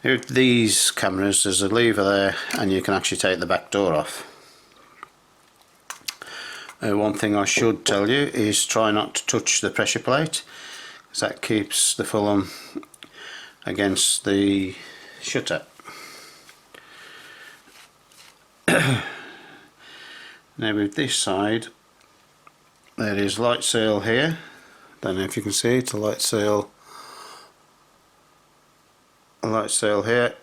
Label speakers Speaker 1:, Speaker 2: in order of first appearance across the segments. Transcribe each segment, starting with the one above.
Speaker 1: With these cameras there's a lever there and you can actually take the back door off. One thing I should tell you is try not to touch the pressure plate, because that keeps the film against the shutter. Now with this side there is light seal here. Don't know if you can see it, a light seal here.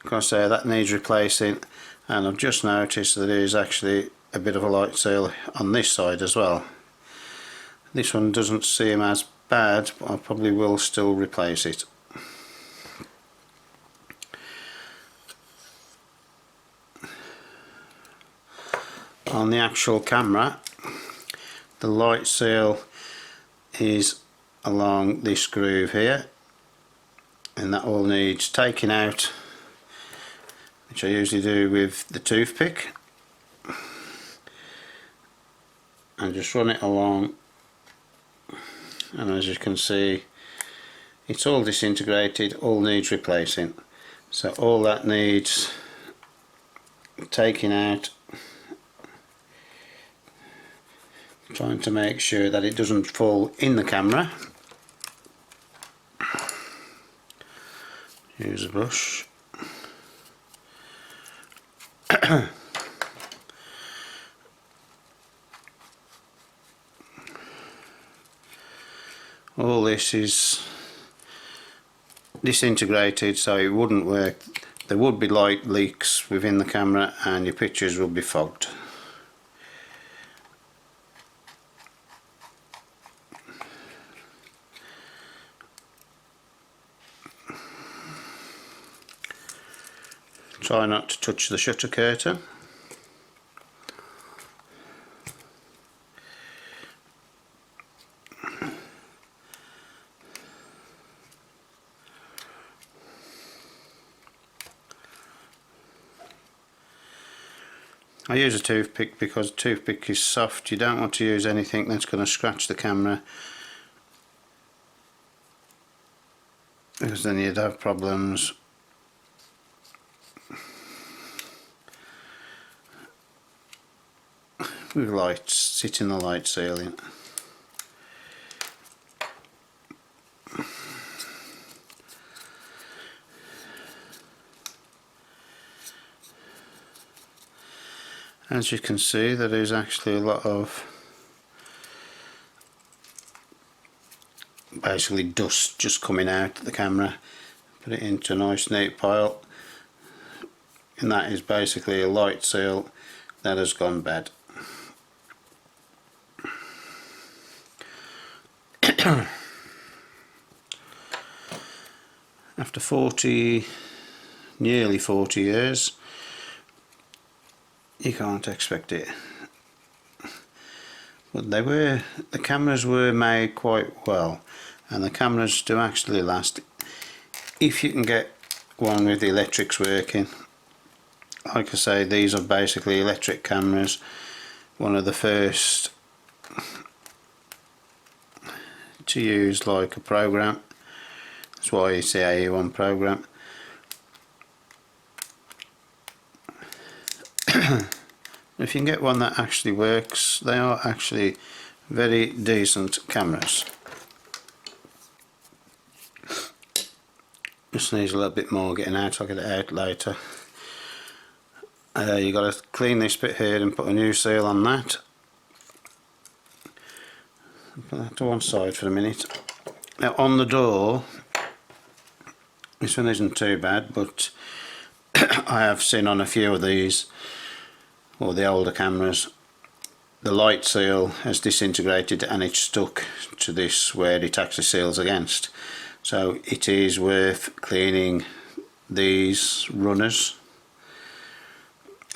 Speaker 1: Because that needs replacing, and I've just noticed that there is actually a bit of a light seal on this side as well. This one doesn't seem as bad, but I probably will still replace it. On the actual camera, the light seal is along this groove here, and that all needs taking out, which I usually do with the toothpick, and just run it along, and as you can see it's all disintegrated, all needs replacing. So all that needs taking out, trying to make sure that it doesn't fall in the camera. Use a brush. All this is disintegrated, so it wouldn't work. There would be light leaks within the camera and your pictures will be fogged. Try not to touch the shutter curtain. I use a toothpick because a toothpick is soft. You don't want to use anything that's going to scratch the camera, because then you'd have problems with lights, sitting the light seal in. As you can see, there is actually a lot of basically dust just coming out of the camera. Put it into a nice neat pile, and that is basically a light seal that has gone bad. After nearly 40 years, you can't expect it. But the cameras were made quite well, and the cameras do actually last if you can get one with the electrics working. Like I say, these are basically electric cameras, one of the first to use like a program. That's why it's the AE1 program. If you can get one that actually works, they are actually very decent cameras. Just needs a little bit more getting out. I'll get it out later. You've got to clean this bit here and put a new seal on that. Put that to one side for a minute. Now on the door, this one isn't too bad, but I have seen on a few of these, or the older cameras, the light seal has disintegrated and it's stuck to this where it actually seals against. So it is worth cleaning these runners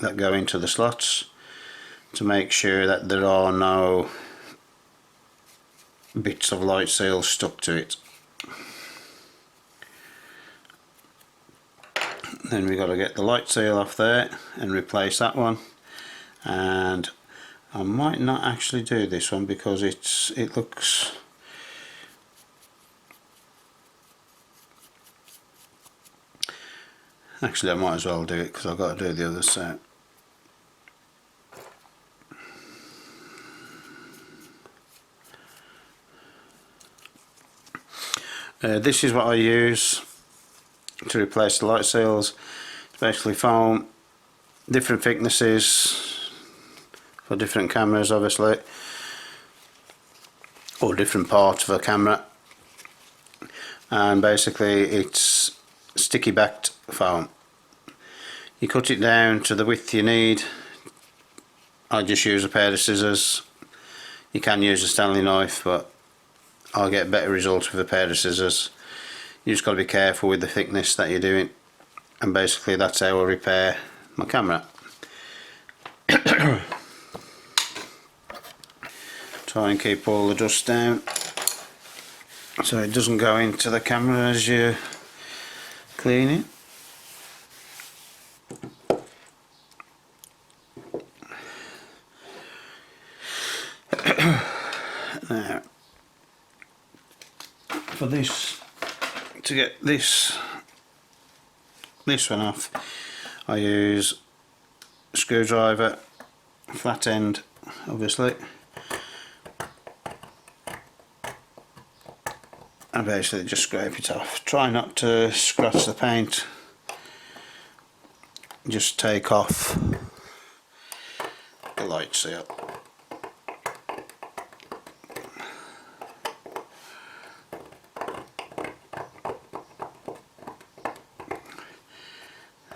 Speaker 1: that go into the slots to make sure that there are no bits of light seal stuck to it. Then we've got to get the light seal off there and replace that one. And I might not actually do this one because it looks Actually I might as well do it because I've got to do the other set. This is what I use to replace the light seals. It's basically foam, different thicknesses for different cameras obviously, or different parts of a camera, and basically it's sticky backed foam. You cut it down to the width you need. I just use a pair of scissors. You can use a Stanley knife, but I'll get better results with a pair of scissors. You just got to be careful with the thickness that you're doing, and basically that's how I repair my camera. Try and keep all the dust down so it doesn't go into the camera as you clean it. Now, for this, to get this one off, I use a screwdriver, flat end obviously, and basically just scrape it off. Try not to scratch the paint, just take off the light seal.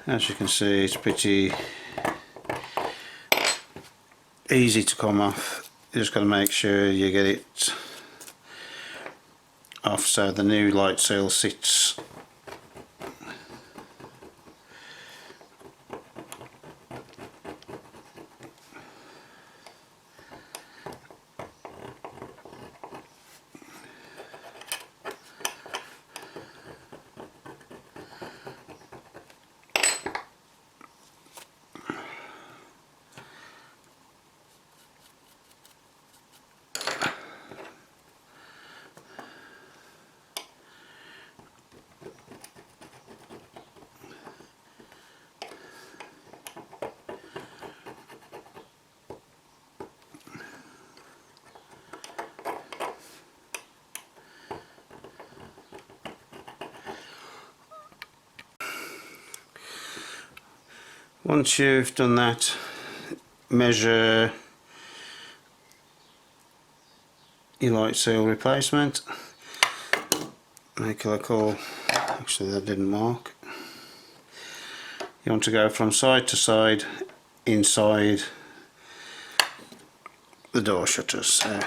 Speaker 1: As you can see, it's pretty easy to come off. You just got to make sure you get it off so the new light seal sits. Once you've done that, measure your light seal replacement. Make a little, actually that didn't mark. You want to go from side to side inside the door shutters. So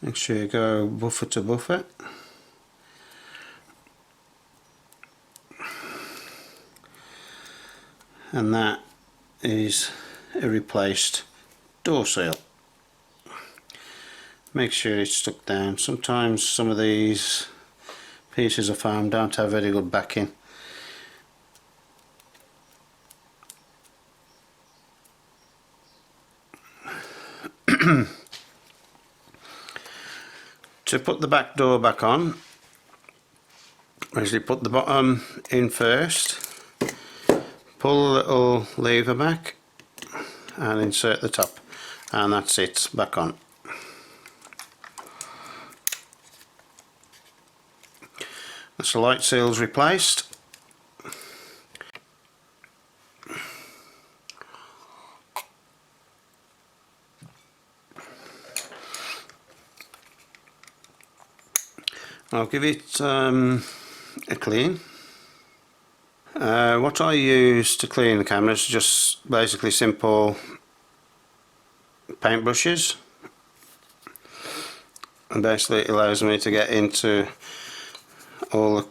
Speaker 1: make sure you go buffer to buffer. And that is a replaced door seal. Make sure it's stuck down. Sometimes some of these pieces of foam don't have very good backing. To put the back door back on, actually put the bottom in first, pull the little lever back and insert the top, and that's it, back on. That's the light seals replaced. I'll give it a clean. What I use to clean the camera is just basically simple paint brushes, and basically it allows me to get into all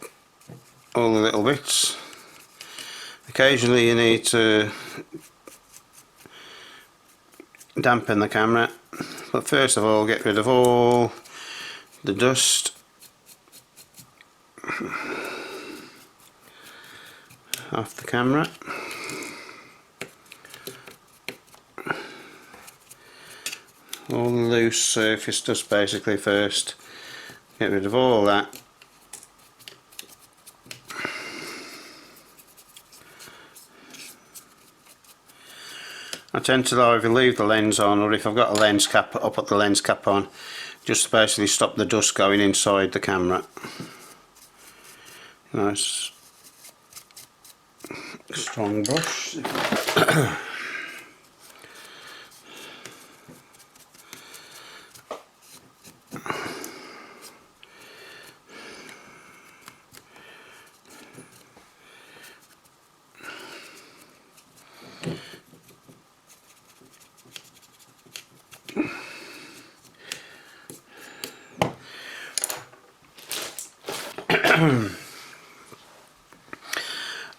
Speaker 1: the little bits. Occasionally you need to dampen the camera, but first of all get rid of all the dust off the camera. All the loose surface dust basically first. Get rid of all that. I tend to either leave the lens on, or if I've got a lens cap, I'll put the lens cap on, just to basically stop the dust going inside the camera. Nice strong brush.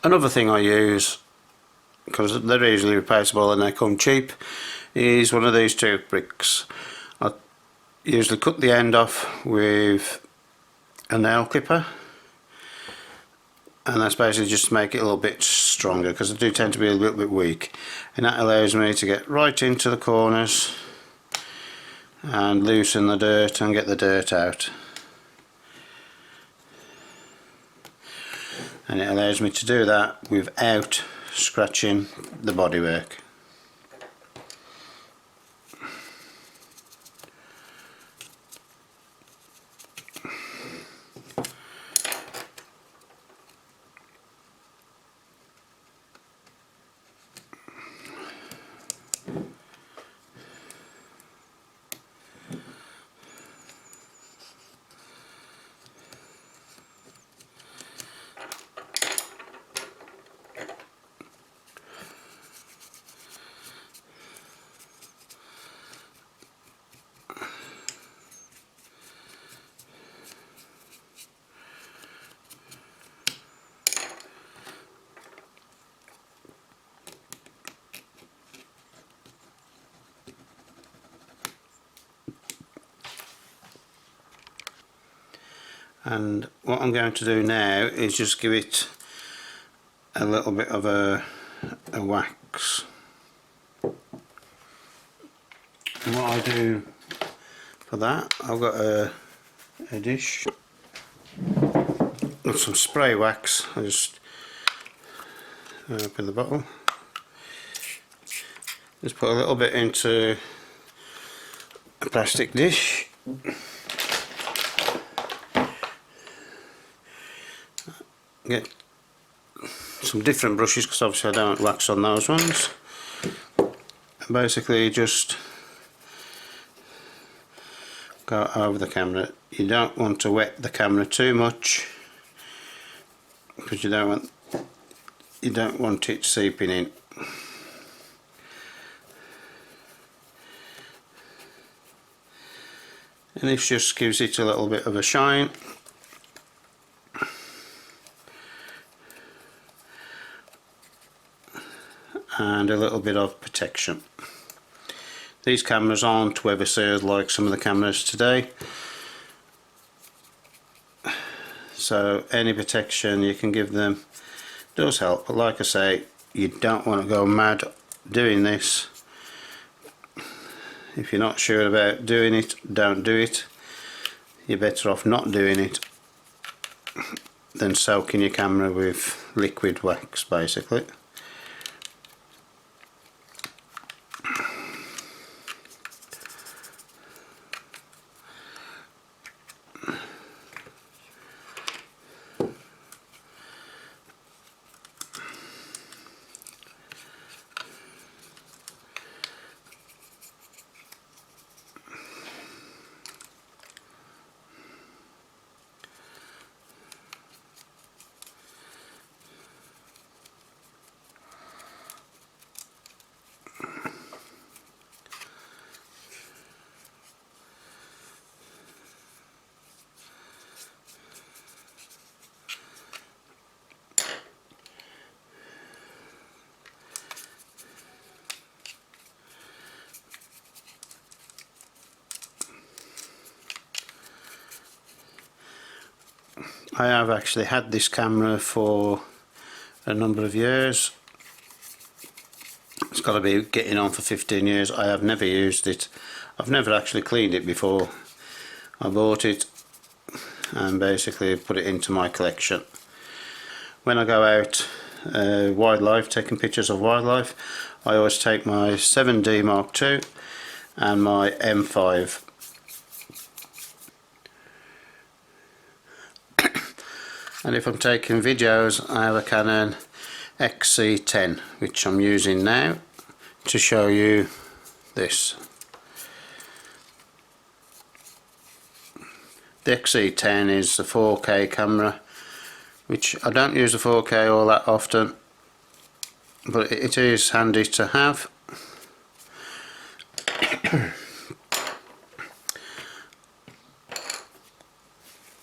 Speaker 1: Another thing I use, because they're easily replaceable and they come cheap, is one of these toothpicks. I usually cut the end off with a nail clipper, and that's basically just to make it a little bit stronger, because I do tend to be a little bit weak, and that allows me to get right into the corners and loosen the dirt and get the dirt out. And it allows me to do that without scratching the bodywork. And what I'm going to do now is just give it a little bit of a wax. And what I do for that, I've got a dish with some spray wax. I just open the bottle, just put a little bit into a plastic dish. Get some different brushes, because obviously I don't wax on those ones. And basically just go over the camera. You don't want to wet the camera too much, because you don't want it seeping in. And this just gives it a little bit of a shine. And a little bit of protection. These cameras aren't weather sealed like some of the cameras today, so any protection you can give them does help. But like I say, you don't want to go mad doing this. If you're not sure about doing it, don't do it. You're better off not doing it than soaking your camera with liquid wax basically. I have actually had this camera for a number of years. It's got to be getting on for 15 years. I have never used it. I've never actually cleaned it before. I bought it and basically put it into my collection. When I go out wildlife, taking pictures of wildlife, I always take my 7D Mark II and my M5. And if I'm taking videos, I have a Canon XC10, which I'm using now to show you this. The XC10 is a 4K camera, which I don't use the 4K all that often, but it is handy to have.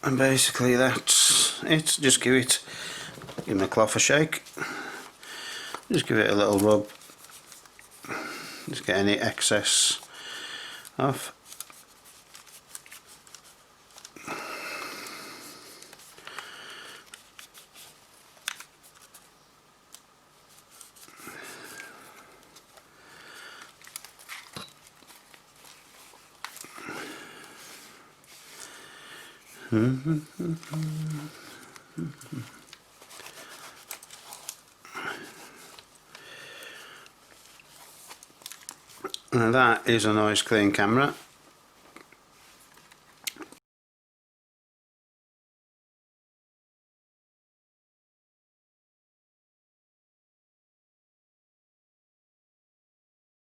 Speaker 1: And basically that's it. Just give my cloth a shake, just give it a little rub, just get any excess off. And that is a nice clean camera.